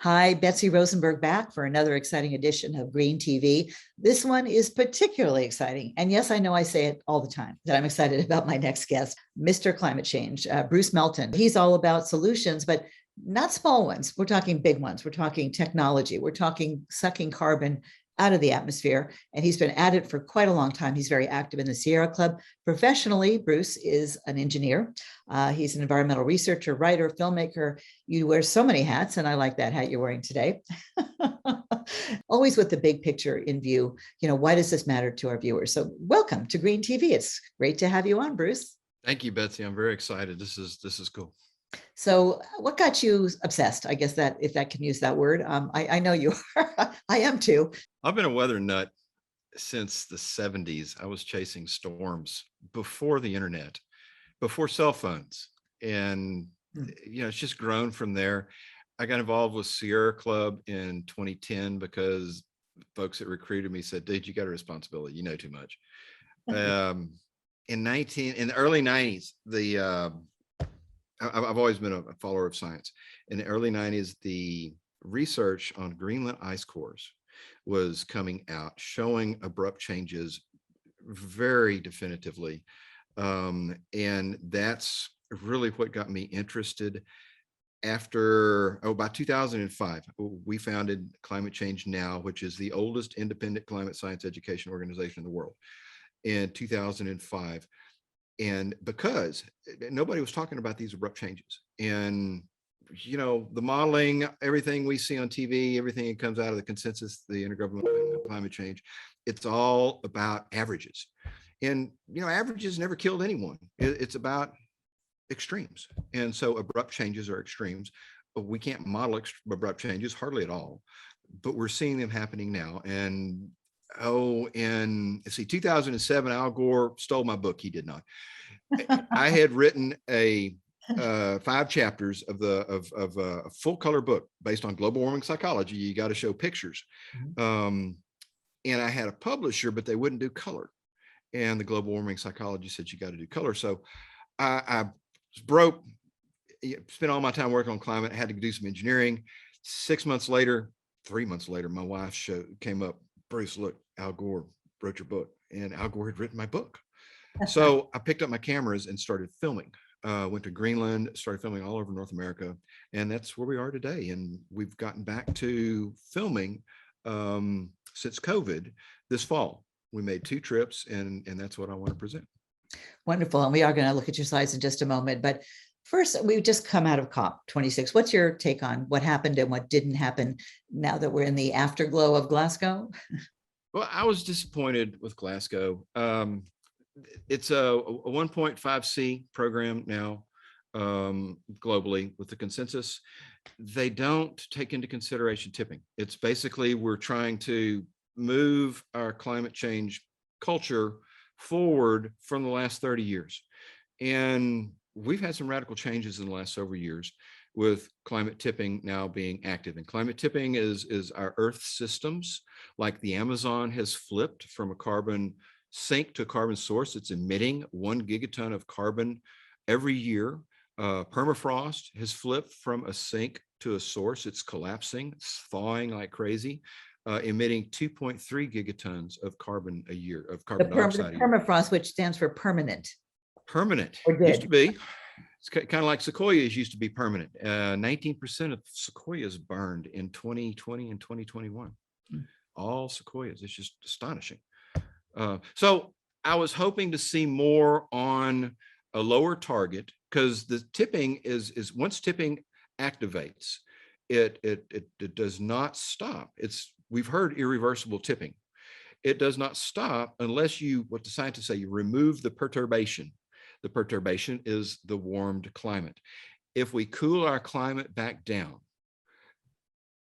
Hi, Betsy Rosenberg back for another exciting edition of Green TV. This one is particularly exciting. And yes, I know I say it all the time that I'm excited about my next guest, Mr. Climate Change, Bruce Melton. He's all about solutions, but not small ones. We're talking big ones. We're talking technology. We're talking sucking carbon out of the atmosphere. And he's been at it for quite a long time. He's very active in the Sierra Club. Professionally, Bruce is an engineer. He's an environmental researcher, writer, filmmaker. You wear so many hats, and I like that hat you're wearing today. Always with the big picture in view. Why does this matter to our viewers? So welcome to Green TV. It's great to have you on, Bruce. Thank you, Betsy. I'm very excited. This is cool. So what got you obsessed? I guess that if that can use that word. I know you are. I am too. I've been a weather nut since the 70s. I was chasing storms before the internet, before cell phones. And, it's just grown from there. I got involved with Sierra Club in 2010 because folks that recruited me said, dude, you got a responsibility. You know too much. In the early 90s, I've always been a follower of science. In the early 90s, the research on Greenland ice cores was coming out, showing abrupt changes very definitively. And that's really what got me interested. By 2005, we founded Climate Change Now, which is the oldest independent climate science education organization in the world, in 2005. And because nobody was talking about these abrupt changes, and the modeling, everything we see on TV, everything that comes out of the consensus, the Intergovernmental Panel on Climate Change, it's all about averages. And averages never killed anyone. It's about extremes. And so abrupt changes are extremes. We can't model abrupt changes hardly at all, but we're seeing them happening now. And in 2007, Al Gore stole my book. He did not. I had written 5 chapters of a full color book based on global warming psychology. You got to show pictures. And I had a publisher, but they wouldn't do color. And the global warming psychology said, you got to do color. So I was broke, spent all my time working on climate. I had to do some engineering. 3 months later, my wife came up, Bruce, look, Al Gore wrote your book, and Al Gore had written my book. So I picked up my cameras and started filming. Went to Greenland, started filming all over North America, and that's where we are today. And we've gotten back to filming since COVID this fall. We made 2 trips, and that's what I want to present. Wonderful. And we are going to look at your slides in just a moment. But first, we've just come out of COP26. What's your take on what happened and what didn't happen now that we're in the afterglow of Glasgow? Well, I was disappointed with Glasgow. It's a 1.5C program now globally with the consensus. They don't take into consideration tipping. It's basically we're trying to move our climate change culture forward from the last 30 years. And we've had some radical changes in the last several years with climate tipping now being active. And climate tipping is our Earth systems, like the Amazon has flipped from a carbon sink to a carbon source. It's emitting 1 gigaton of carbon every year. Permafrost has flipped from a sink to a source. It's collapsing, it's thawing like crazy, emitting 2.3 gigatons of carbon a year, of carbon dioxide. Permafrost, which stands for permanent. Permanent. Used to be. It's kind of like sequoias used to be permanent. 19% of sequoias burned in 2020 and 2021. All sequoias. It's just astonishing. So I was hoping to see more on a lower target, because the tipping is once tipping activates, it does not stop. We've heard irreversible tipping. It does not stop unless what the scientists say, you remove the perturbation. The perturbation is the warmed climate. If we cool our climate back down,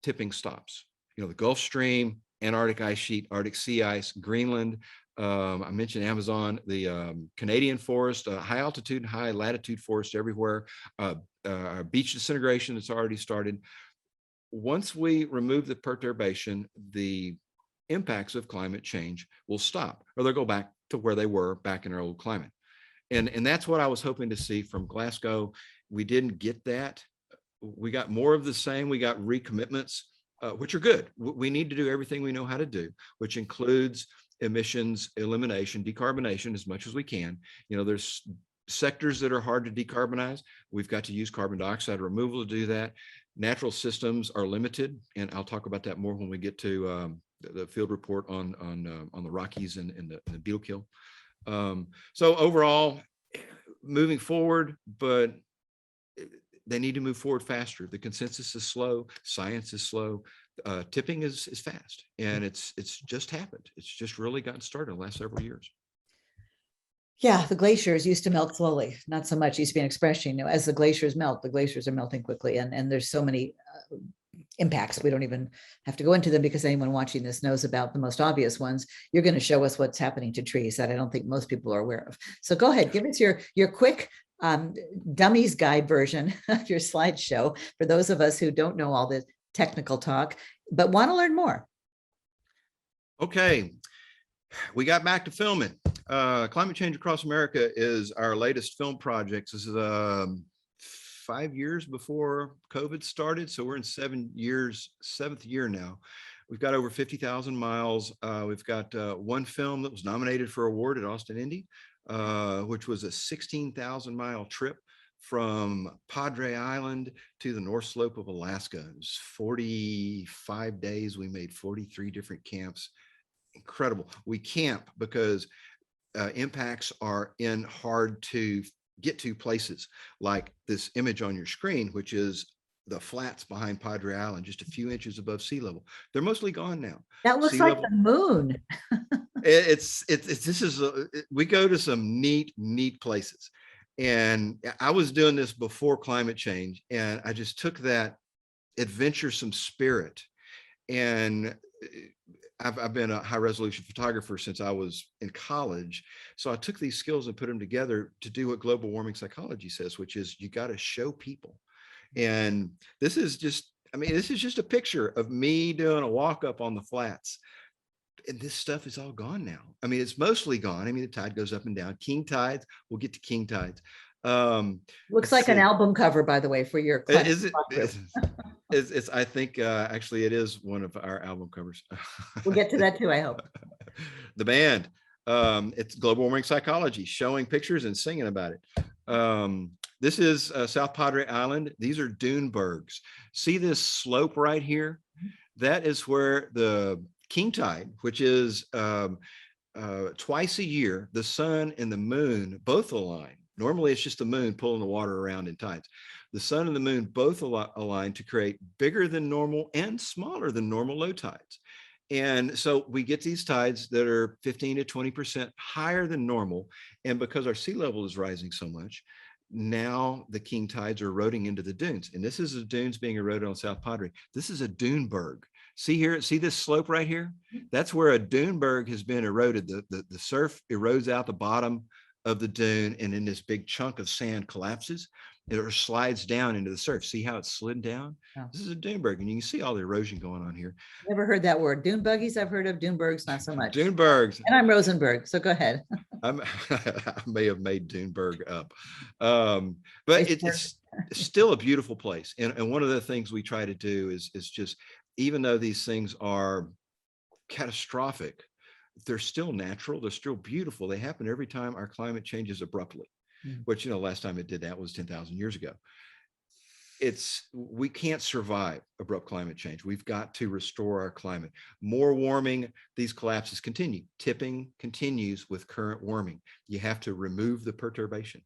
tipping stops. The Gulf Stream, Antarctic ice sheet, Arctic sea ice, Greenland, I mentioned Amazon, the Canadian forest, high altitude, high latitude forest everywhere, beach disintegration that's already started. Once we remove the perturbation, the impacts of climate change will stop, or they'll go back to where they were back in our old climate. And that's what I was hoping to see from Glasgow. We didn't get that. we got more of the same. We got recommitments, which are good. We need to do everything we know how to do, which includes emissions elimination, decarbonation as much as we can. There's sectors that are hard to decarbonize. We've got to use carbon dioxide removal to do that. Natural systems are limited, and I'll talk about that more when we get to the field report on the Rockies and the Beetle Kill. So overall, moving forward, but they need to move forward faster. The consensus is slow. Science is slow. Tipping is fast, and it's just happened. It's just really gotten started in the last several years. Yeah, the glaciers used to melt slowly. Not so much used to be an expression. As the glaciers melt, the glaciers are melting quickly, and there's so many impacts. We don't even have to go into them because anyone watching this knows about the most obvious ones. You're going to show us what's happening to trees that I don't think most people are aware of. So go ahead, give us your quick dummies guide version of your slideshow for those of us who don't know all the technical talk, but want to learn more. Okay, we got back to filming. Climate Change Across America is our latest film project. This is 5 years before COVID started. So we're in 7 years, 7th year now. We've got over 50,000 miles. We've got one film that was nominated for award at Austin, Indy, which was a 16,000 mile trip from Padre Island to the North Slope of Alaska. It was 45 days. We made 43 different camps. Incredible. We camp because impacts are in hard to get to places like this image on your screen, which is the flats behind Padre Island, just a few inches above sea level. They're mostly gone now. That looks like the moon. We go to some neat places. And I was doing this before climate change, and I just took that adventuresome spirit, and I've been a high resolution photographer since I was in college. So I took these skills and put them together to do what global warming psychology says, which is you got to show people. And this is just a picture of me doing a walk up on the flats. And this stuff is all gone now. I mean, it's mostly gone. I mean, the tide goes up and down. King tides, we'll get to king tides. Looks like an album cover, by the way, for your class. Is it? It's I think actually it is one of our album covers. We'll get to that too, I hope. The band, it's global warming psychology, showing pictures and singing about it. This is South Padre Island. These are dune bergs. See this slope right here? That is where the king tide, which is twice a year, the sun and the moon both align. Normally it's just the moon pulling the water around in tides. The sun and the moon both align to create bigger than normal and smaller than normal low tides. And so we get these tides that are 15 to 20% higher than normal. And because our sea level is rising so much, now the king tides are eroding into the dunes. And this is the dunes being eroded on South Padre. This is a dune berg. See here, see this slope right here? That's where a dune berg has been eroded. The surf erodes out the bottom of the dune, and then this big chunk of sand collapses or slides down into the surf. See how it's slid down? Oh. This is a dune berg, and you can see all the erosion going on here. Never heard that word. Dune buggies I've heard of, dune bergs not so much. Dune bergs. And I'm Rosenberg, so go ahead. I may have made dune berg up. But it's still a beautiful place. And one of the things we try to do is just, even though these things are catastrophic, they're still natural, they're still beautiful. They happen every time our climate changes abruptly, which, last time it did that was 10,000 years ago. We can't survive abrupt climate change. We've got to restore our climate. More warming, these collapses continue. Tipping continues with current warming. You have to remove the perturbation.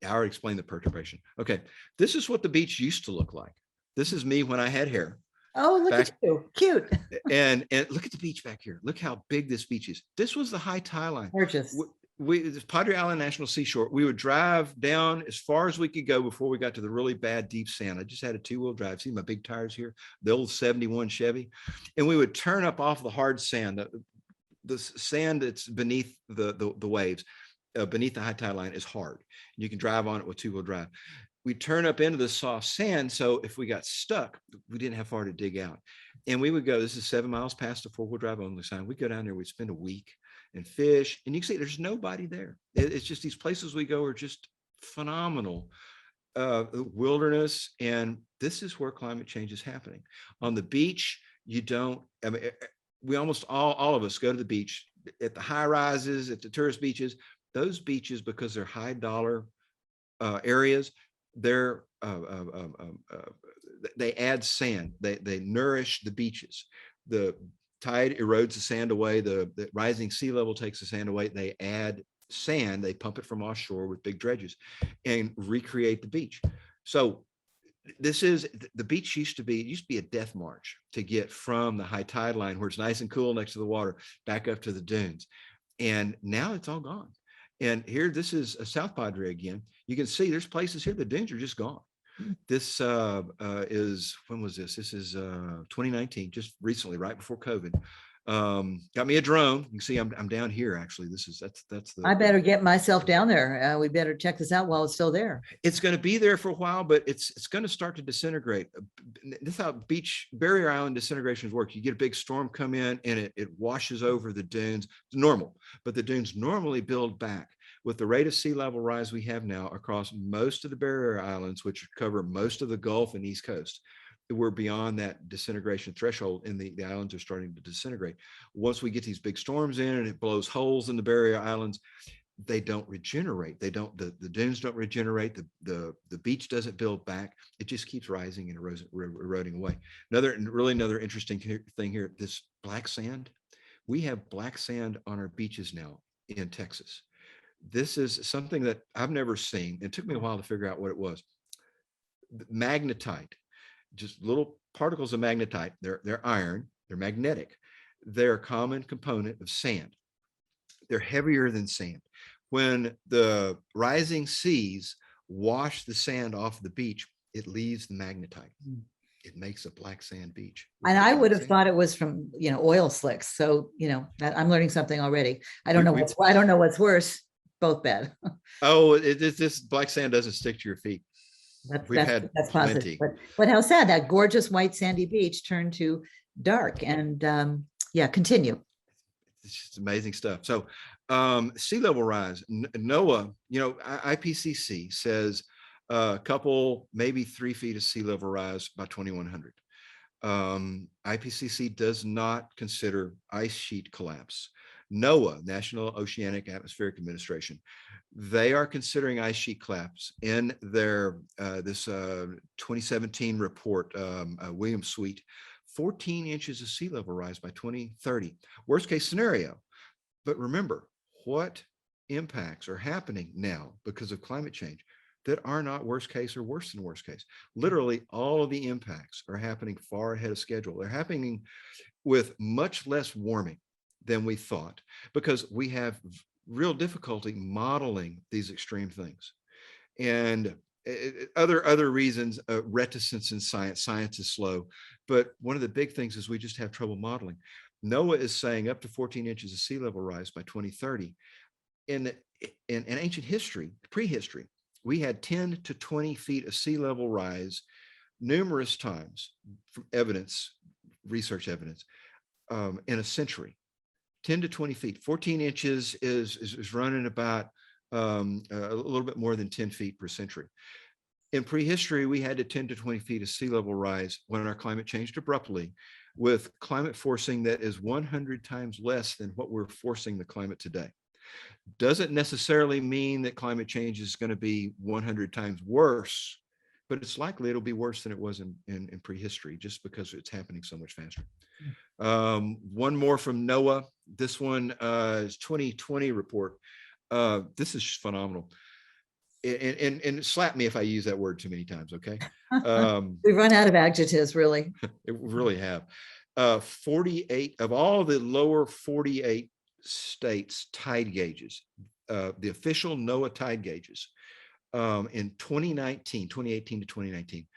I already explained the perturbation. Okay, this is what the beach used to look like. This is me when I had hair. Oh, look at you. Cute. And look at the beach back here. Look how big this beach is. This was the high tide line. Gorgeous. This Padre Island National Seashore. We would drive down as far as we could go before we got to the really bad deep sand. I just had a 2-wheel drive. See my big tires here? The old 71 Chevy. And we would turn up off the hard sand. The sand that's beneath the waves, beneath the high tide line is hard. You can drive on it with 2-wheel drive. We turn up into the soft sand. So if we got stuck, we didn't have far to dig out. And we would go, this is 7 miles past the 4-wheel drive only sign. We'd go down there, we'd spend a week and fish. And you can see there's nobody there. It's just these places we go are just phenomenal. wilderness, and this is where climate change is happening. On the beach, you don't, I mean, we almost all of us go to the beach at the high rises, at the tourist beaches. Those beaches, because they're high dollar areas, they're they add sand. They nourish the beaches. The tide erodes the sand away. The rising sea level takes the sand away. They add sand. They pump it from offshore with big dredges and recreate the beach. So this is the beach used to be a death march to get from the high tide line where it's nice and cool next to the water back up to the dunes. And now it's all gone. And here, this is a South Padre again. You can see there's places here, the dunes are just gone. This is, when was this? This is 2019, just recently, right before COVID. Got me a drone. You can see I'm down here, actually. That's the. I better get myself down there. We better check this out while it's still there. It's going to be there for a while, but it's going to start to disintegrate. This is how barrier island disintegrations work. You get a big storm come in and it washes over the dunes. It's normal, but the dunes normally build back. With the rate of sea level rise we have now across most of the barrier islands, which cover most of the Gulf and East Coast, we're beyond that disintegration threshold, and the islands are starting to disintegrate. Once we get these big storms in and it blows holes in the barrier islands, they don't regenerate. The dunes don't regenerate. The beach doesn't build back. It just keeps rising and eroding away. Another interesting thing here, this black sand. We have black sand on our beaches now in Texas. This is something that I've never seen. It took me a while to figure out what it was. Magnetite, just little particles of magnetite. They're iron, they're magnetic. They're a common component of sand. They're heavier than sand. When the rising seas wash the sand off the beach, it leaves the magnetite. It makes a black sand beach. And I would have thought it was from, oil slicks. So, I'm learning something already. I don't know what's worse. Both bad. Oh, this black sand doesn't stick to your feet. That's positive. But how sad, that gorgeous white sandy beach turned to dark. And continue. It's just amazing stuff. So sea level rise, NOAA, IPCC says a couple, maybe 3 feet of sea level rise by 2100. IPCC does not consider ice sheet collapse. NOAA, National Oceanic Atmospheric Administration, they are considering ice sheet collapse in their this 2017 report, William Sweet, 14 inches of sea level rise by 2030. Worst case scenario. But remember, what impacts are happening now because of climate change that are not worst case or worse than worst case? Literally, all of the impacts are happening far ahead of schedule. They're happening with much less warming than we thought, because we have real difficulty modeling these extreme things. And other reasons, reticence in science is slow, but one of the big things is we just have trouble modeling. NOAA is saying up to 14 inches of sea level rise by 2030. In ancient history, prehistory, we had 10 to 20 feet of sea level rise numerous times from research evidence, in a century. 10 to 20 feet. 14 inches is running about a little bit more than 10 feet per century. In prehistory, we had to 10 to 20 feet of sea level rise when our climate changed abruptly, with climate forcing that is 100 times less than what we're forcing the climate today. Doesn't necessarily mean that climate change is going to be 100 times worse, but it's likely it'll be worse than it was in prehistory, just because it's happening so much faster. One more from NOAA. This one is 2020 report. This is phenomenal. And slap me if I use that word too many times, okay? We've run out of adjectives, really. We really have. 48 of all the lower 48 states tide gauges, the official NOAA tide gauges, in 2018 to 2019,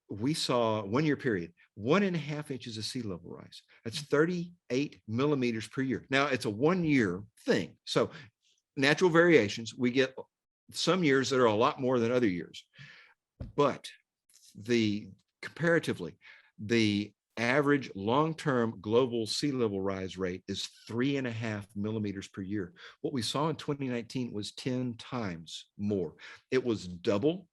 we saw 1 year period, 1.5 inches of sea level rise. That's 38 millimeters per year. Now it's a 1 year thing. So natural variations, we get some years that are a lot more than other years, but comparatively, the average long-term global sea level rise rate is 3.5 millimeters per year. What we saw in 2019 was 10 times more. It was double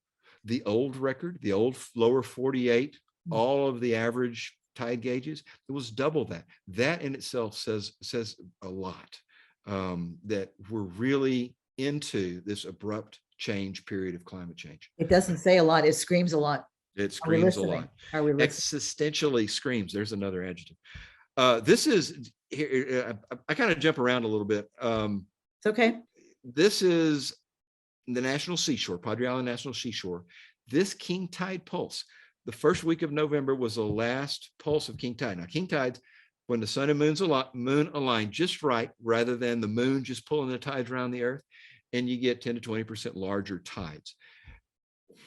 the old record, the old lower 48, all of the average tide gauges, it was double that. That in itself says a lot, that we're really into this abrupt change period of climate change. It doesn't say a lot. It screams a lot. It Are we screams a listening? lot. Are we listening? Existentially screams. There's another adjective. This is, I kind of jump around a little bit. It's okay. This is the National Seashore, Padre Island National Seashore. This king tide pulse, the first week of November was the last pulse of king tide. Now, king tides, when the sun and moon align just right, rather than the moon just pulling the tides around the earth, and you get 10 to 20% larger tides.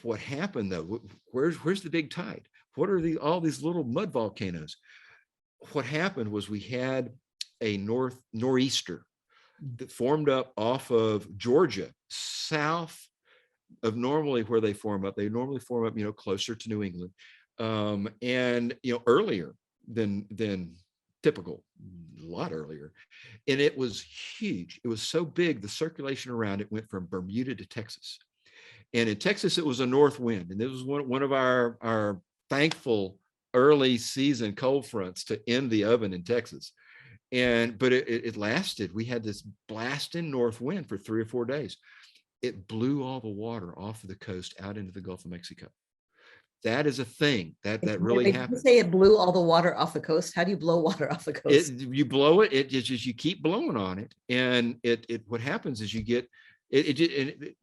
What happened though? Where's the big tide? What are all these little mud volcanoes? What happened was we had a nor'easter that formed up off of Georgia, south of normally where they form up. They normally form up, closer to New England, and earlier than typical, a lot earlier. And it was huge. It was so big, the circulation around it went from Bermuda to Texas. And in Texas, it was a north wind. And this was one of our thankful early season cold fronts to end the oven in Texas. But it lasted. We had this blasting north wind for 3 or 4 days. It blew all the water off of the coast out into the Gulf of Mexico. That is a thing that really happened. You say it blew all the water off the coast. How do you blow water off the coast? You blow it. It just, you keep blowing on it, and what happens is you get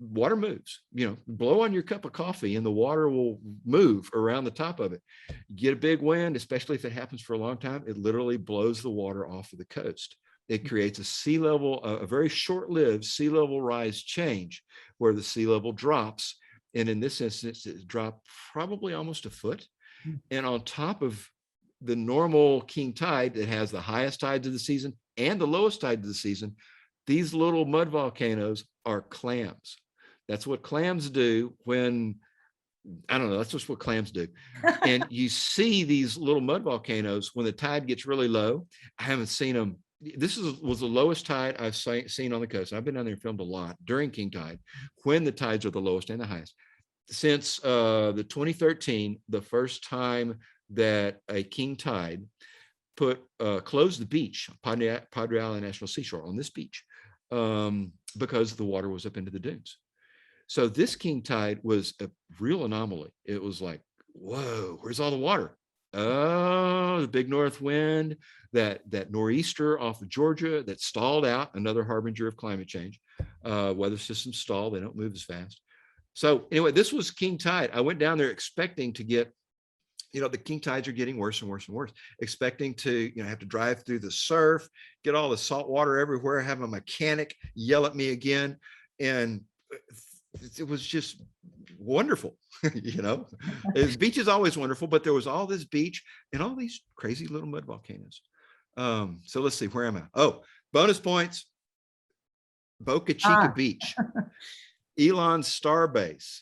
water moves. Blow on your cup of coffee, and the water will move around the top of it. You get a big wind, especially if it happens for a long time. It literally blows the water off of the coast. It creates a sea level, a very short-lived sea level rise change, where the sea level drops. And in this instance, it dropped probably almost a foot. And on top of the normal king tide that has the highest tides of the season and the lowest tide of the season, these little mud volcanoes are clams. That's what clams do when, I don't know, that's just what clams do. And you see these little mud volcanoes when the tide gets really low. I haven't seen them. This was the lowest tide I've seen on the coast. I've been down there and filmed a lot during king tide, when the tides are the lowest and the highest. Since the 2013, the first time that a king tide closed the beach, Padre Island National Seashore, on this beach, because the water was up into the dunes. So this king tide was a real anomaly. It was like, whoa, where's all the water? Oh, the big north wind, that nor'easter off of Georgia that stalled out, another harbinger of climate change. Weather systems stall, they don't move as fast. So anyway, this was king tide. I went down there expecting to get, the king tides are getting worse and worse and worse, expecting to, have to drive through the surf, get all the salt water everywhere, have a mechanic yell at me again. And it was just wonderful. The beach is always wonderful, but there was all this beach and all these crazy little mud volcanoes. So let's see, where am I? Oh, bonus points. Boca Chica Beach, Elon's Starbase.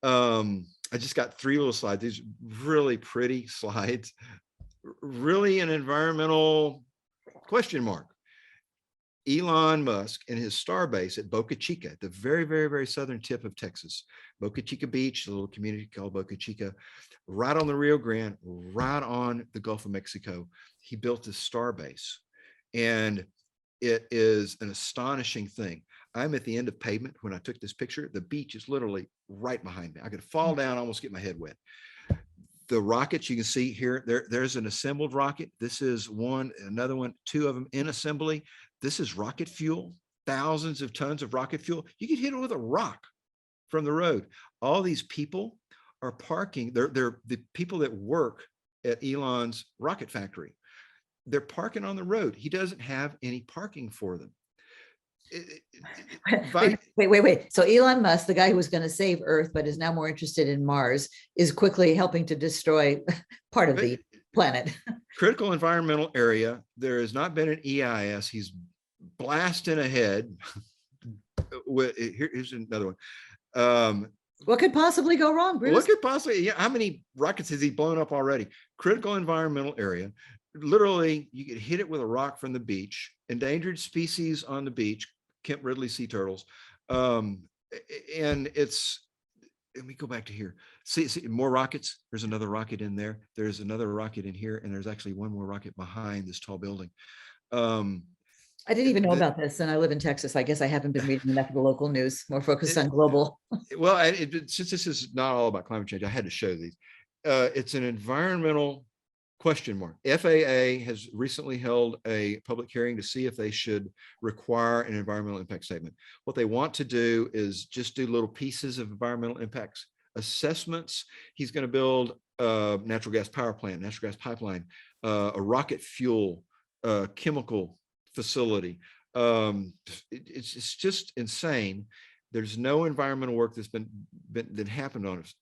I just got 3 little slides. These really pretty slides, really an environmental question mark. Elon Musk and his Starbase at Boca Chica, the very, very, very southern tip of Texas. Boca Chica Beach, a little community called Boca Chica, right on the Rio Grande, right on the Gulf of Mexico. He built this Starbase, and it is an astonishing thing. I'm at the end of pavement when I took this picture. The beach is literally right behind me. I could fall down, almost get my head wet. The rockets you can see here, there's an assembled rocket. This is one, another one, 2 of them in assembly. This is rocket fuel, thousands of tons of rocket fuel. You could hit it with a rock from the road. All these people are parking. They're the people that work at Elon's rocket factory. They're parking on the road. He doesn't have any parking for them. Wait. So Elon Musk, the guy who was going to save Earth, but is now more interested in Mars, is quickly helping to destroy part of the planet. Critical environmental area. There has not been an EIS. He's blasting ahead. Here's another one. What could possibly go wrong, Bruce? What could possibly, how many rockets has he blown up already? Critical environmental area. Literally, you could hit it with a rock from the beach. Endangered species on the beach, Kemp Ridley sea turtles. And it's let me go back to here. See more rockets. There's another rocket in there. There's another rocket in here, and there's actually one more rocket behind this tall building. I didn't even know about this, and I live in Texas. I guess I haven't been reading enough of the local news, more focused on global. Well, since this is not all about climate change, I had to show these. It's an environmental question mark. FAA has recently held a public hearing to see if they should require an environmental impact statement. What they want to do is just do little pieces of environmental impacts assessments. He's going to build a natural gas power plant, natural gas pipeline, a rocket fuel, chemical facility. It's just insane. There's no environmental work that's that happened on us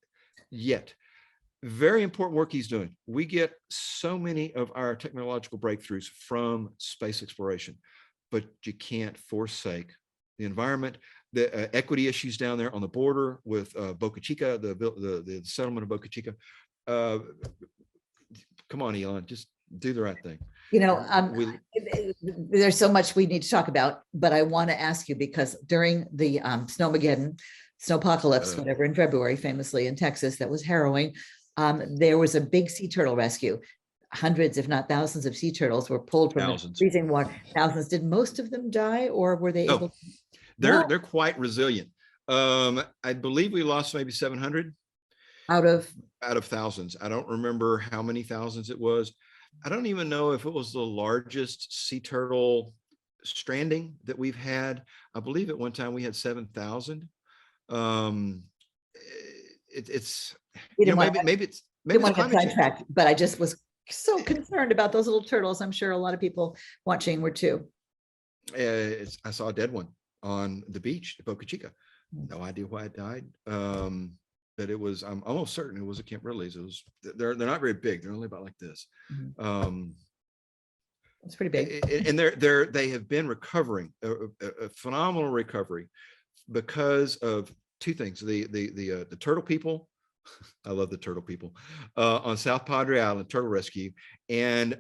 yet. Very important work he's doing. We get so many of our technological breakthroughs from space exploration, but you can't forsake the environment, the equity issues down there on the border with Boca Chica, the settlement of Boca Chica. Come on, Elon, just do the right thing. You know, there's so much we need to talk about, but I want to ask you, because during the snowpocalypse, whatever, in February, famously in Texas, that was harrowing. There was a big sea turtle rescue. Hundreds, if not thousands, of sea turtles were pulled from the freezing water. Thousands. Did most of them die, or were they able? They're quite resilient. I believe we lost maybe 700 out of thousands. I don't remember how many thousands it was. I don't even know if it was the largest sea turtle stranding that we've had. I believe at one time we had 7,000. It's maybe it's sidetracked, but I just was so concerned about those little turtles. I'm sure a lot of people watching were too. I saw a dead one on the beach at Boca Chica. No idea why it died. But it was, I'm almost certain it was a Kemp Ridley's. It was, they're not very big. They're only about like this. It's pretty big. And they have been recovering, a phenomenal recovery, because of two things. The turtle people, I love the turtle people, on South Padre Island, turtle rescue, and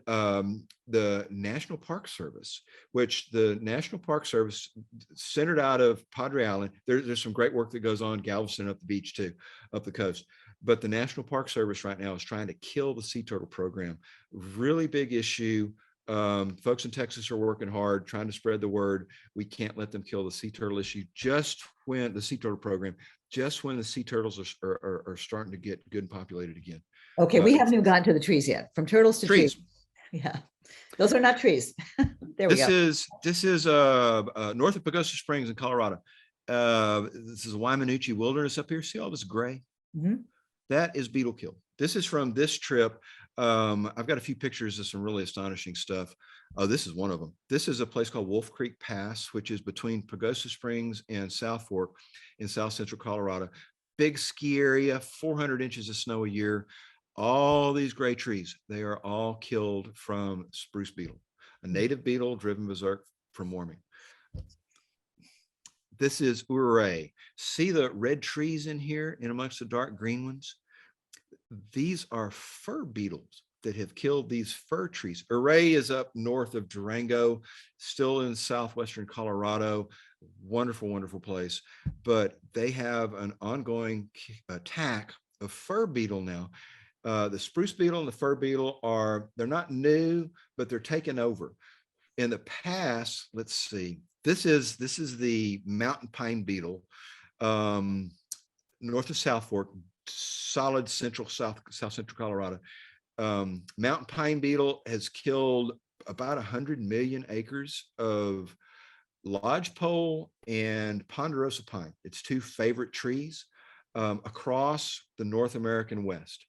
the National Park Service, which the National Park Service centered out of Padre Island. There's some great work that goes on Galveston, up the beach too, up the coast. But the National Park Service right now is trying to kill the sea turtle program. Really big issue. Folks in Texas are working hard, trying to spread the word. We can't let them kill the sea turtle issue. Just when the sea turtle program, just when the sea turtles are starting to get good and populated again. Okay, we haven't even gotten to the trees yet. From turtles to trees. Yeah, those are not trees. There we go. This is north of Pagosa Springs in Colorado. This is Waimanuche Wilderness up here. See all this gray? Mm-hmm. That is beetle kill. This is from this trip. I've got a few pictures of some really astonishing stuff. Oh, this is one of them. This is a place called Wolf Creek Pass, which is between Pagosa Springs and South Fork in South Central Colorado. Big ski area, 400 inches of snow a year. All these gray trees, they are all killed from spruce beetle, a native beetle driven berserk from warming. This is Ouray. See the red trees in here in amongst the dark green ones? These are fir beetles that have killed these fir trees. Ouray is up north of Durango, still in southwestern Colorado. Wonderful, wonderful place. But they have an ongoing attack of fir beetle now. The spruce beetle and the fir beetle they're not new, but they're taken over. In the past, let's see, this is the mountain pine beetle, north of South Fork, solid South Central Colorado. Mountain pine beetle has killed about 100 million acres of lodgepole and ponderosa pine. It's two favorite trees across the North American West.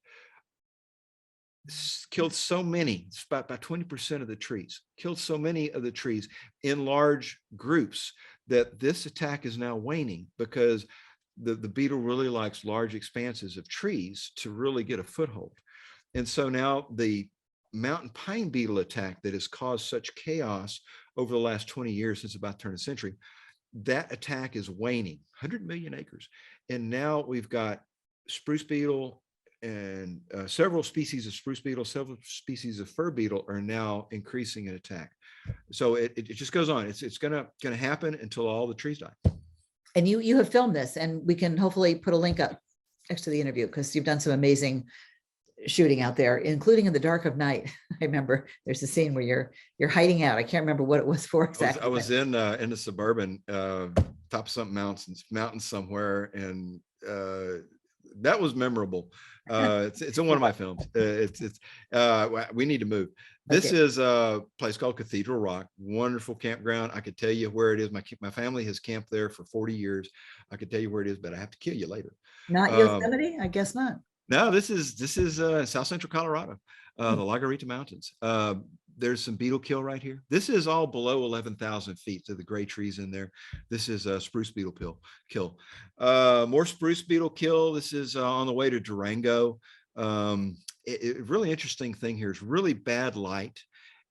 Killed so many, it's about 20% of the trees, killed so many of the trees in large groups that this attack is now waning, because the beetle really likes large expanses of trees to really get a foothold. And so now the mountain pine beetle attack that has caused such chaos over the last 20 years, since about the turn of the century, that attack is waning, 100 million acres. And now we've got spruce beetle and several species of spruce beetle, several species of fir beetle are now increasing in attack. So it just goes on. It's gonna happen until all the trees die. And you have filmed this, and we can hopefully put a link up. next to the interview, because you've done some amazing shooting out there, including in the dark of night. I remember there's a scene where you're hiding out. I can't remember what it was for exactly. I was in the suburban top of some mountains somewhere, and that was memorable. It's in one of my films. We need to move. This is a place called Cathedral Rock. Wonderful campground. I could tell you where it is. My family has camped there for 40 years. I could tell you where it is, but I have to kill you later. Not Yosemite? I guess not. No, this is South Central Colorado, the La Garita Mountains. There's some beetle kill right here. This is all below 11,000 feet. So the gray trees in there. This is a spruce beetle kill. More spruce beetle kill. This is on the way to Durango. Really interesting thing here is really bad light,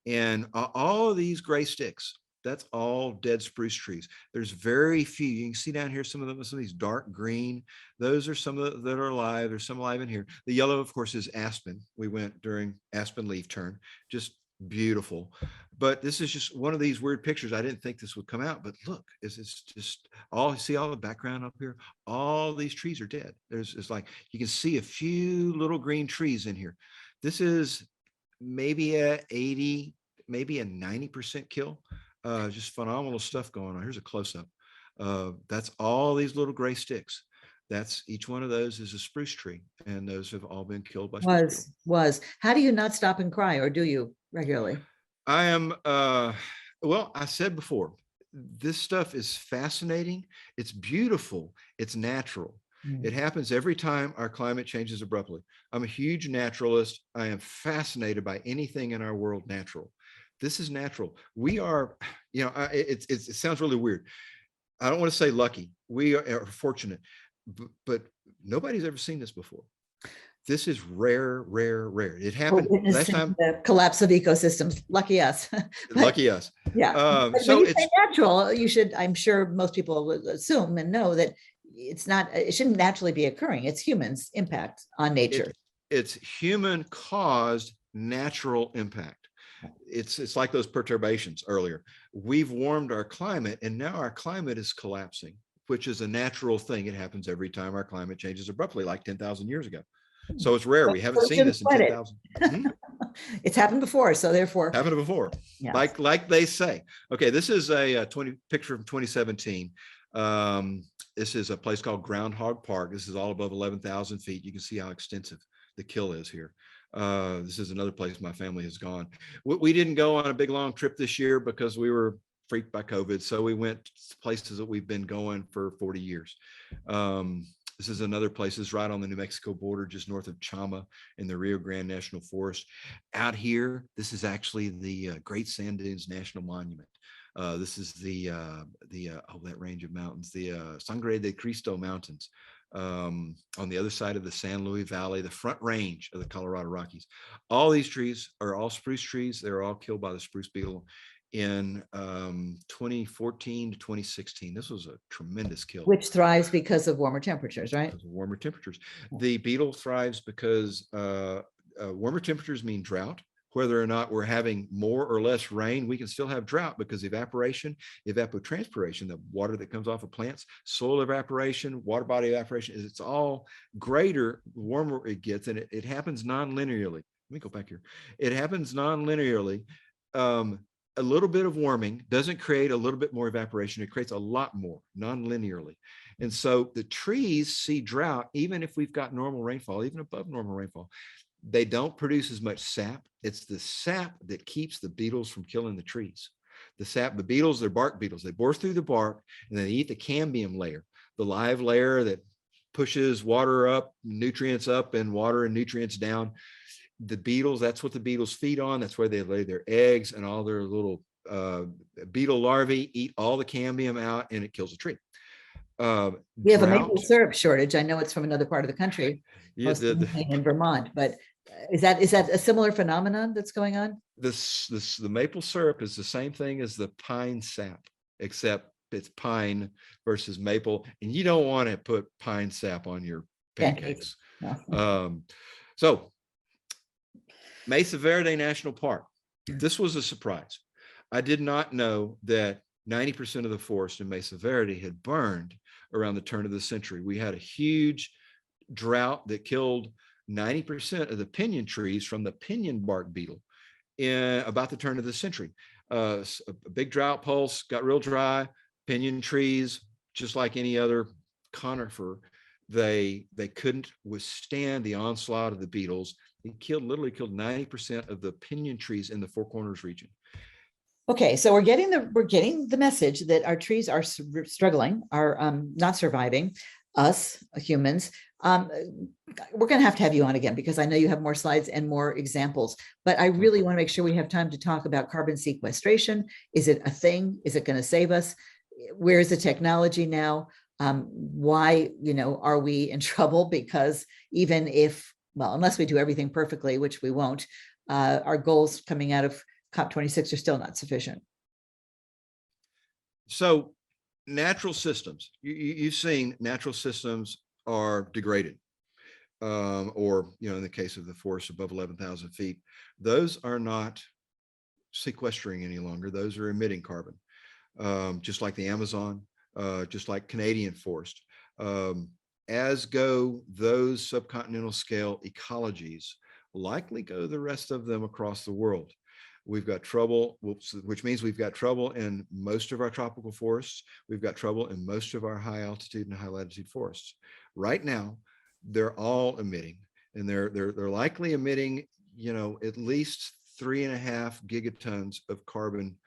and all of these gray sticks. That's all dead spruce trees. There's very few. You can see down here some of these dark green. Those are some of that are alive. There's some alive in here. The yellow, of course, is aspen. We went during aspen leaf turn. Just beautiful. But this is just one of these weird pictures. I didn't think this would come out, but look, it's just see all the background up here. All these trees are dead. It's like you can see a few little green trees in here. This is maybe a 80, maybe a 90% kill. Just phenomenal stuff going on. Here's a close-up. That's all these little gray sticks. That's each one of those is a spruce tree, and those have all been killed by spruce beetle. How do you not stop and cry, or do you regularly? I am well, I said before, this stuff is fascinating. It's beautiful. It's natural. It happens every time our climate changes abruptly. I'm a huge naturalist. I am fascinated by anything in our world natural. This is natural. We are, it sounds really weird. I don't want to say lucky. We are fortunate, but nobody's ever seen this before. This is rare. It happened last time. The collapse of ecosystems. Lucky us. Lucky us. Yeah. So it's natural. You should, I'm sure most people would assume and know that it shouldn't naturally be occurring. It's humans' impact on nature. It's human caused natural impact. It's like those perturbations earlier. We've warmed our climate, and now our climate is collapsing, which is a natural thing. It happens every time our climate changes abruptly, like 10,000 years ago. So it's rare. We haven't seen this in 10,000. It's happened before, so therefore. Happened before, yes. Like they say. Okay, this is a picture from 2017. This is a place called Groundhog Park. This is all above 11,000 feet. You can see how extensive the kill is here. This is another place my family has gone. We didn't go on a big long trip this year because we were freaked by COVID. So we went to places that we've been going for 40 years. This is another place. This is right on the New Mexico border, just north of Chama in the Rio Grande National Forest. Out here, this is actually the Great Sand Dunes National Monument. This is that range of mountains, the Sangre de Cristo Mountains. On the other side of the San Luis Valley, the front range of the Colorado Rockies. All these trees are all spruce trees. They're all killed by the spruce beetle in 2014 to 2016. This was a tremendous kill. Which thrives because of warmer temperatures, right? Because of warmer temperatures. The beetle thrives because warmer temperatures mean drought. Whether or not we're having more or less rain, we can still have drought because evaporation, evapotranspiration, the water that comes off of plants, soil evaporation, water body evaporation, it's all greater the warmer it gets, and it happens non-linearly. Let me go back here. It happens non-linearly. A little bit of warming doesn't create a little bit more evaporation. It creates a lot more non-linearly. And so the trees see drought, even if we've got normal rainfall, even above normal rainfall. They don't produce as much sap. It's the sap that keeps the beetles from killing the trees. The beetles, they're bark beetles. They bore through the bark and they eat the cambium layer, the live layer that pushes water up, nutrients up, and water and nutrients down. The beetles, that's what the beetles feed on. That's where they lay their eggs, and all their little beetle larvae eat all the cambium out, and it kills the tree. We have a maple syrup shortage. I know it's from another part of the country, in Vermont, but is that a similar phenomenon that's going on? The maple syrup is the same thing as the pine sap, except it's pine versus maple, and you don't want to put pine sap on your pancakes. No. So Mesa Verde National Park. This was a surprise. I did not know that 90% of the forest in Mesa Verde had burned around the turn of the century. We had a huge drought that killed 90% of the pinyon trees from the pinyon bark beetle in about the turn of the century. A big drought pulse, got real dry, pinyon trees, just like any other conifer, they couldn't withstand the onslaught of the beetles. It literally killed 90% of the pinyon trees in the Four Corners region. Okay, so we're getting the message that our trees are struggling, are not surviving. Us humans, we're going to have you on again because I know you have more slides and more examples. But I really want to make sure we have time to talk about carbon sequestration. Is it a thing? Is it going to save us? Where is the technology now? Why, are we in trouble? Because even if, well, unless we do everything perfectly, which we won't, our goals coming out of COP26 are still not sufficient. So natural systems, you've seen natural systems are degraded, or, in the case of the forest above 11,000 feet, those are not sequestering any longer. Those are emitting carbon, just like the Amazon, just like Canadian forest. As go those subcontinental scale ecologies, likely go the rest of them across the world. We've got trouble, which means we've got trouble in most of our tropical forests. We've got trouble in most of our high altitude and high latitude forests. Right now, they're all emitting, and they're likely emitting, at least 3.5 gigatons of carbon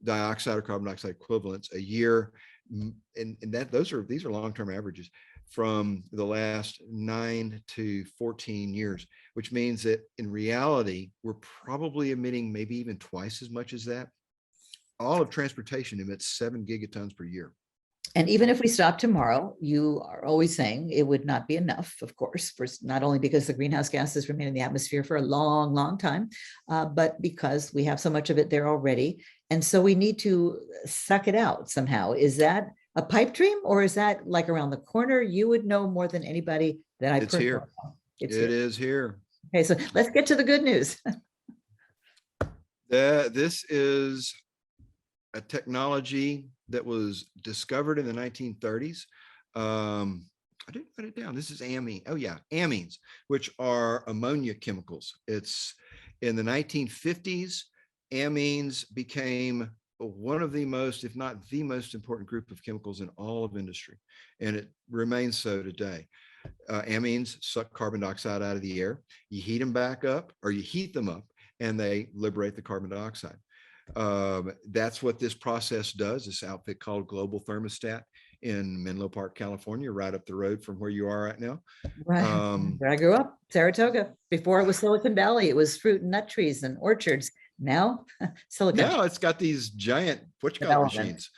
dioxide or carbon dioxide equivalents a year. And these are long-term averages from the last 9 to 14 years, which means that in reality, we're probably emitting maybe even twice as much as that. All of transportation emits 7 gigatons per year. And even if we stop tomorrow, you are always saying it would not be enough, of course, for not only because the greenhouse gases remain in the atmosphere for a long, long time, but because we have so much of it there already. And so we need to suck it out somehow. Is that a pipe dream, or is that like around the corner? You would know more than anybody that It's here. It is here. Okay, so let's get to the good news. This is a technology that was discovered in the 1930s. I didn't put it down. This is amine. Oh yeah, amines, which are ammonia chemicals. It's in the 1950s, amines became one of the most, if not the most important group of chemicals in all of industry. And it remains so today. Amines suck carbon dioxide out of the air. You heat them back up, or you heat them up, and they liberate the carbon dioxide. That's what this process does. This outfit called Global Thermostat in Menlo Park, California, right up the road from where you are right now. Right. Where I grew up, Saratoga. Before it was Silicon Valley, it was fruit and nut trees and orchards. Now, Silicon. Now it's got these giant machines.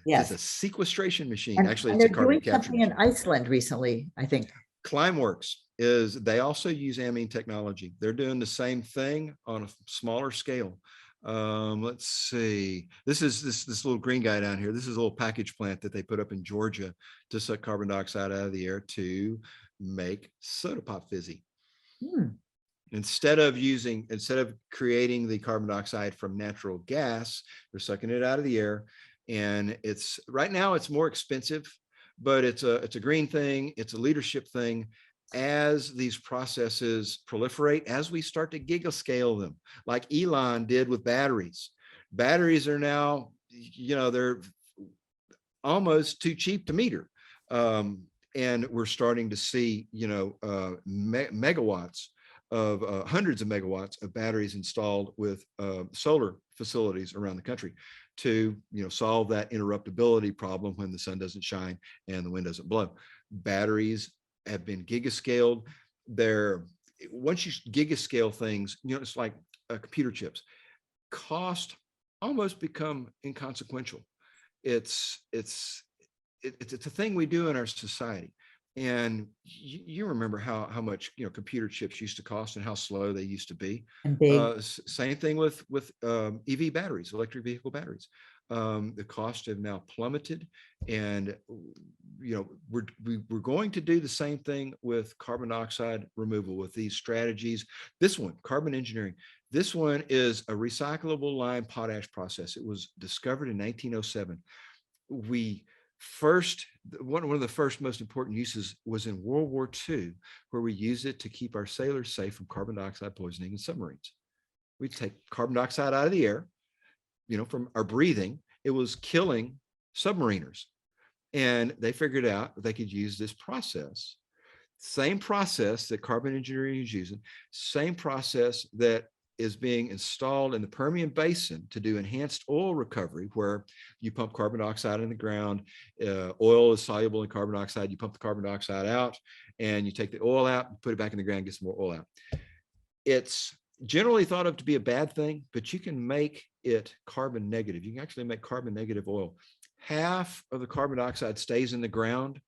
Yes, it's a sequestration machine. And Actually, and it's a they're carbon doing capture something machine. in Iceland recently, I think. Climeworks they also use amine technology. They're doing the same thing on a smaller scale. Let's see. This is this little green guy down here. This is a little package plant that they put up in Georgia to suck carbon dioxide out of the air to make soda pop fizzy. Instead of creating the carbon dioxide from natural gas, they're sucking it out of the air. And it's right now it's more expensive, but it's a green thing. It's a leadership thing. As these processes proliferate, as we start to gigascale them, like Elon did with batteries. Batteries are now, they're almost too cheap to meter. And we're starting to see, megawatts of hundreds of megawatts of batteries installed with solar facilities around the country to solve that interruptibility problem when the sun doesn't shine and the wind doesn't blow. Batteries have been gigascaled. Once you gigascale things, it's like computer chips. Cost almost become inconsequential. It's a thing we do in our society. And you remember how much computer chips used to cost and how slow they used to be. Same thing with EV batteries, electric vehicle batteries. The cost have now plummeted, and we're going to do the same thing with carbon dioxide removal with these strategies. This one, carbon engineering. This one is a recyclable lime potash process. It was discovered in 1907. We One of the first most important uses was in World War II, where we used it to keep our sailors safe from carbon dioxide poisoning in submarines. We'd take carbon dioxide out of the air, from our breathing. It was killing submariners. And they figured out that they could use this process, same process that carbon engineering is using, same process that is being installed in the Permian Basin to do enhanced oil recovery, where you pump carbon dioxide in the ground. Oil is soluble in carbon dioxide. You pump the carbon dioxide out and you take the oil out, put it back in the ground, get some more oil out. It's generally thought of to be a bad thing, but you can make it carbon negative. You can actually make carbon negative oil. Half of the carbon dioxide stays in the ground,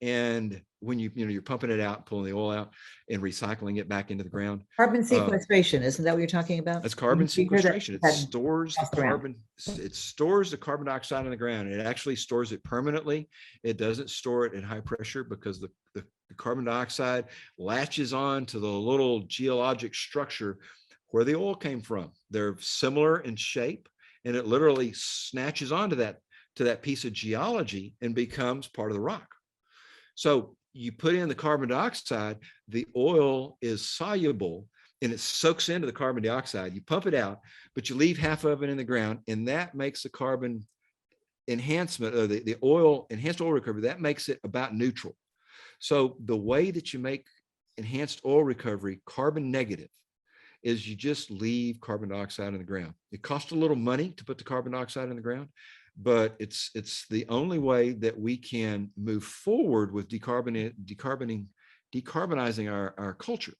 and when you're pumping it out, pulling the oil out and recycling it back into the ground. Carbon sequestration, isn't that what you're talking about? That's carbon sequestration. It stores the around. it stores the carbon dioxide in the ground, and it actually stores it permanently. It doesn't store it at high pressure, because the carbon dioxide latches on to the little geologic structure where the oil came from. They're similar in shape, and it literally snatches onto that piece of geology and becomes part of the rock. So you put in the carbon dioxide, the oil is soluble and it soaks into the carbon dioxide. You pump it out, but you leave half of it in the ground, and that makes the carbon enhancement, or the enhanced oil recovery, that makes it about neutral. So the way that you make enhanced oil recovery carbon negative is you just leave carbon dioxide in the ground. It costs a little money to put the carbon dioxide in the ground, but it's the only way that we can move forward with decarbonizing our culture.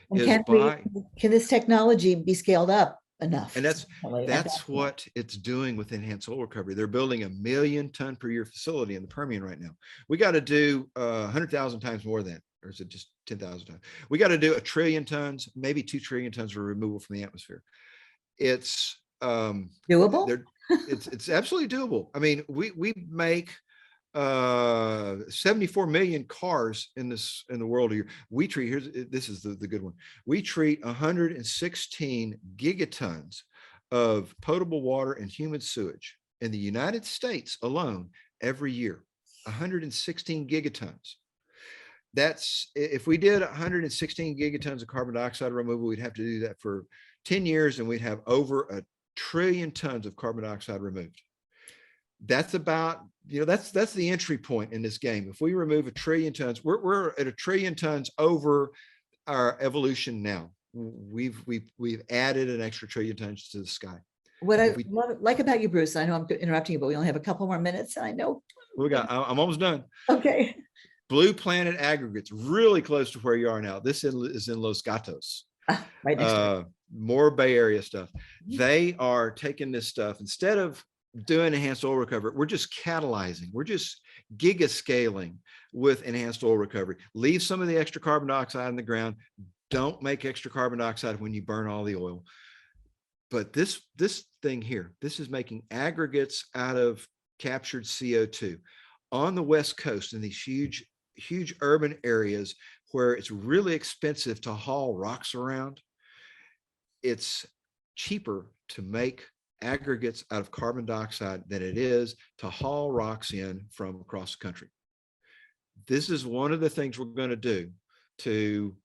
And can this technology be scaled up enough? And that's what it's doing with enhanced oil recovery. They're building a 1 million ton per year facility in the Permian right now. We got to do 100,000 times more than that. Or is it just 10,000 tons? We got to do 1 trillion tons, maybe 2 trillion tons of removal from the atmosphere. It's doable. It's absolutely doable. I mean, we make 74 million cars in the world a year. We treat, this is the good one. We treat 116 gigatons of potable water and human sewage in the United States alone every year. 116 gigatons. That's, if we did 116 gigatons of carbon dioxide removal, we'd have to do that for 10 years, and we'd have over 1 trillion tons of carbon dioxide removed. That's about, that's the entry point in this game. If we remove 1 trillion tons, we're at 1 trillion tons over our evolution now. We've added an extra 1 trillion tons to the sky. What I like about you, Bruce, I know I'm interrupting you, but we only have a couple more minutes. I know. I'm almost done. Okay. Blue Planet aggregates, really close to where you are now. This is in Los Gatos. Right next to more Bay Area stuff. They are taking this stuff, instead of doing enhanced oil recovery, we're just catalyzing, we're just giga scaling with enhanced oil recovery. Leave some of the extra carbon dioxide in the ground. Don't make extra carbon dioxide when you burn all the oil. But this thing here, this is making aggregates out of captured CO2 on the West Coast in these huge urban areas where it's really expensive to haul rocks around. It's cheaper to make aggregates out of carbon dioxide than it is to haul rocks in from across the country. This is one of the things we're going to do to,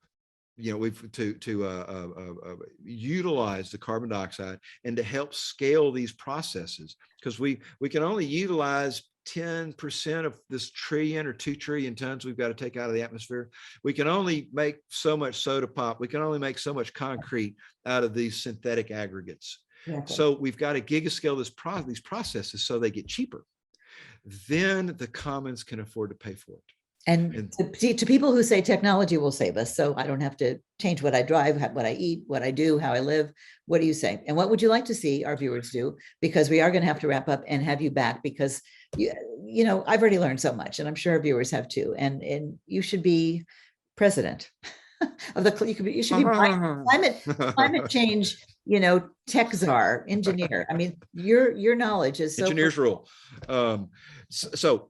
utilize the carbon dioxide and to help scale these processes, because we can only utilize 10% of this trillion or 2 trillion tons we've got to take out of the atmosphere. We can only make so much soda pop. We can only make so much concrete out of these synthetic aggregates. Okay. So we've got to gigascale these processes so they get cheaper. Then the commons can afford to pay for it. And to people who say technology will save us, so I don't have to change what I drive, what I eat, what I do, how I live, what do you say? And what would you like to see our viewers do? Because we are going to have to wrap up and have you back, because I've already learned so much, and I'm sure our viewers have too. And you should be president of you should be climate change, tech czar, engineer. I mean, your knowledge is so engineers rule. So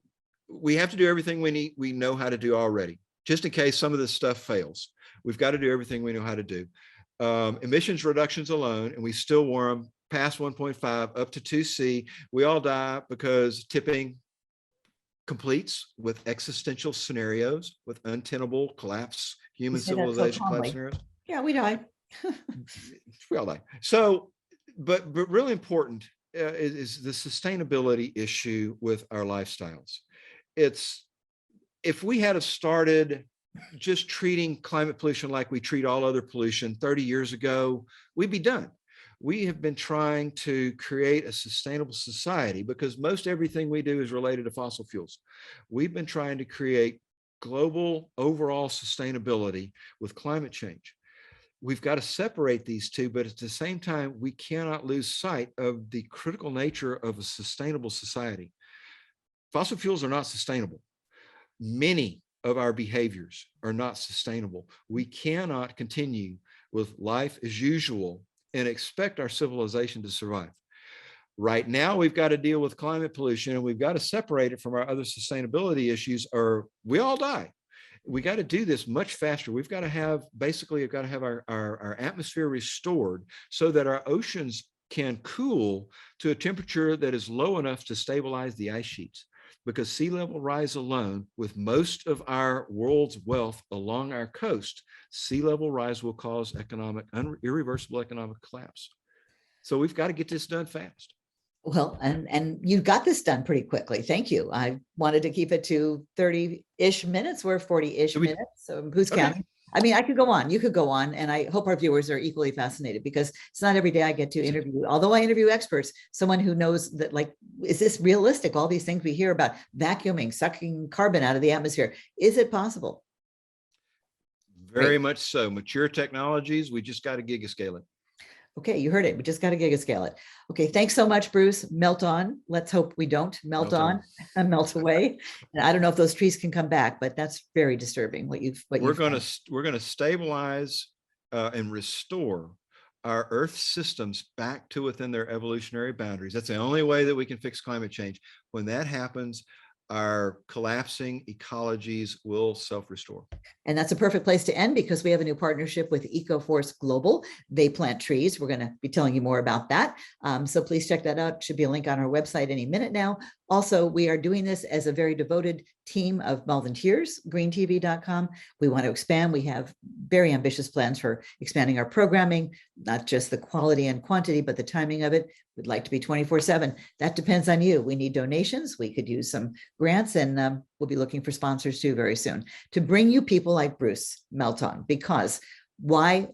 we have to do everything we know how to do already, just in case some of this stuff fails. We've got to do everything we know how to do. Emissions reductions alone, and we still warm past 1.5 up to 2C. We all die because tipping completes with existential scenarios, with untenable collapse, You human say that so civilization collapse calmly. scenarios. Yeah, we die. We all die. So, but really important is the sustainability issue with our lifestyles. It's, if we had have started just treating climate pollution like we treat all other pollution 30 years ago, we'd be done. We have been trying to create a sustainable society because most everything we do is related to fossil fuels. We've been trying to create global overall sustainability with climate change. We've got to separate these two, but at the same time, we cannot lose sight of the critical nature of a sustainable society. Fossil fuels are not sustainable. Many of our behaviors are not sustainable. We cannot continue with life as usual and expect our civilization to survive. Right now, we've got to deal with climate pollution and we've got to separate it from our other sustainability issues or we all die. We got to do this much faster. We've got to have, basically, we've got to have our atmosphere restored so that our oceans can cool to a temperature that is low enough to stabilize the ice sheets. Because sea level rise alone, with most of our world's wealth along our coast, sea level rise will cause irreversible economic collapse. So we've got to get this done fast. Well, and you got this done pretty quickly. Thank you. I wanted to keep it to 30-ish minutes. We're 40-ish minutes. So who's counting? I mean, I could go on, you could go on, and I hope our viewers are equally fascinated because it's not every day I get to interview, although I interview experts, someone who knows that, like, is this realistic? All these things we hear about vacuuming, sucking carbon out of the atmosphere. Is it possible? Very much so. Mature technologies, we just got to gigascale it. Okay, you heard it. We just got to gigascale it. Okay, thanks so much, Bruce. Melt on. Let's hope we don't melt on and melt away. And I don't know if those trees can come back, but that's very disturbing. We're going to stabilize and restore our Earth systems back to within their evolutionary boundaries. That's the only way that we can fix climate change. When that happens, our collapsing ecologies will self-restore. And that's a perfect place to end because we have a new partnership with EcoForce Global. They plant trees. We're going to be telling you more about that. So please check that out. Should be a link on our website any minute now. Also, we are doing this as a very devoted team of volunteers, greentv.com. We want to expand. We have very ambitious plans for expanding our programming, not just the quality and quantity, but the timing of it. We'd like to be 24/7. That depends on you. We need donations. We could use some grants, and we'll be looking for sponsors too very soon to bring you people like Bruce Melton, because why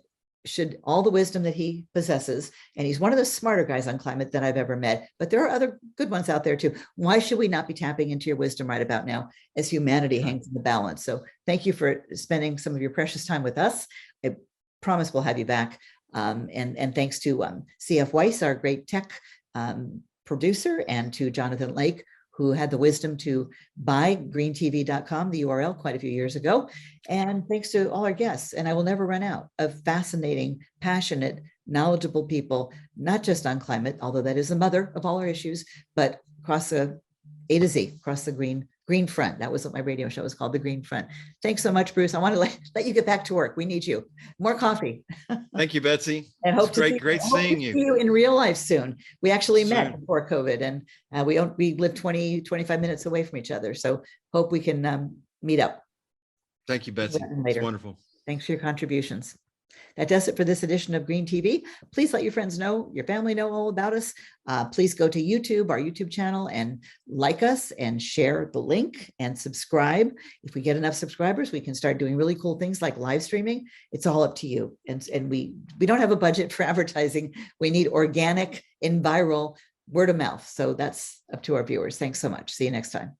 should all the wisdom that he possesses, and he's one of the smarter guys on climate that I've ever met, but there are other good ones out there too. Why should we not be tapping into your wisdom right about now as humanity hangs in the balance? So thank you for spending some of your precious time with us. I promise we'll have you back. And thanks to CF Weiss, our great tech producer, and to Jonathan Lake, who had the wisdom to buy greentv.com, the URL, quite a few years ago. And thanks to all our guests. And I will never run out of fascinating, passionate, knowledgeable people, not just on climate, although that is the mother of all our issues, but across the A to Z, across the green front. That was what my radio show was called, The Green Front. Thanks so much, Bruce. I want to let you get back to work. We need you. More coffee. Thank you, Betsy. And hope to great seeing see you in real life soon. We actually met before COVID, and we live 20, 25 minutes away from each other. So hope we can meet up. Thank you, Betsy. It's wonderful. Thanks for your contributions. That does it for this edition of Green TV. Please let your friends know, your family know all about us. Please go to YouTube, our YouTube channel, and like us and share the link and subscribe. If we get enough subscribers, we can start doing really cool things like live streaming. It's all up to you. And we don't have a budget for advertising. We need organic and viral word of mouth. So that's up to our viewers. Thanks so much. See you next time.